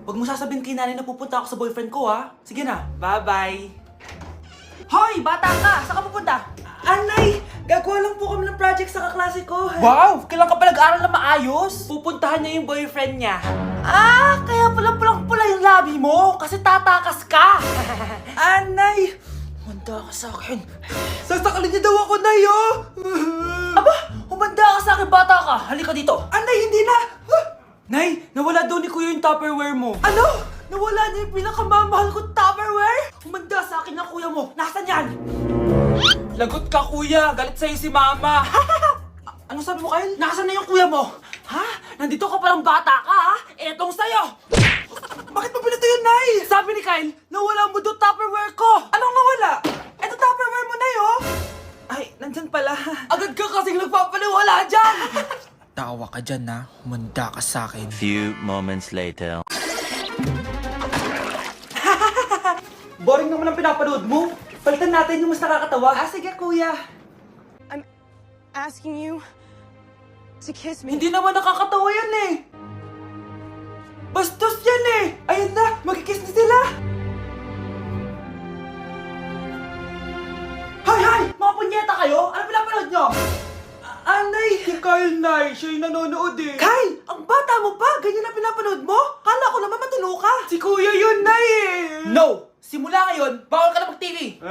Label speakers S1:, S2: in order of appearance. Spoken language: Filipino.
S1: Huwag mo sasabihin kay nanay na pupunta ako sa boyfriend ko, ha? Sige na, bye-bye. Hoy, bata ka! Saan ka pupunta? Anay! Gagawa lang po kami ng project sa kaklase ko. Wow! Kailan ka pa nag-aaral na maayos? Pupuntahan niya yung boyfriend niya. Ah! Kaya pala pulang-pula yung labi mo kasi tatakas ka! Anay! Humanda ka sa akin. Sasakalin niya daw ako, Nay, oh! Aba! Humanda ka sa akin, bata ka! Halika dito! Anay, hindi na! Nay, nawala daw ni Kuya yung Tupperware mo. Ano? Nawala niya yung pinakamamahal kong Tupperware? Humanda sa akin ng kuya mo. Nasaan yan? Lagot ka, kuya. Galit sa'yo si mama. Ano sabi mo, Kyle? Nasaan na yung kuya mo? Ha? Nandito ka palang bata ka, ha? Etong sa'yo. Bakit mo pinito yun, Nay? Sabi ni Kyle, nawala mo doon Tupperware ko. Anong nawala? Eto Tupperware mo, Nay, oh. Ay, nandyan pala. Agad ka kasing nagpapaliwala dyan.
S2: Tawa ka dyan na, humanda ka sa akin.
S3: Few moments later.
S1: Boring naman ang pinapanood mo. Palitan natin yung mas nakakatawa. Ah, sige, kuya.
S4: I'm asking you to kiss me.
S1: Hindi naman nakakatawa yan eh. Bastos yan eh. Ayun na, magkikiss na sila. Hay! Mga punyeta kayo? Ano pinapanood nyo? Anay! Si Kyle, Nay. Siya yung nanonood eh. Kyle! Ang bata mo pa! Ganyan na pinapanood mo? Kala ko naman matino ka. Si Kuya yun, Nay eh. No! Simula ngayon, bawal ka na mag-TV.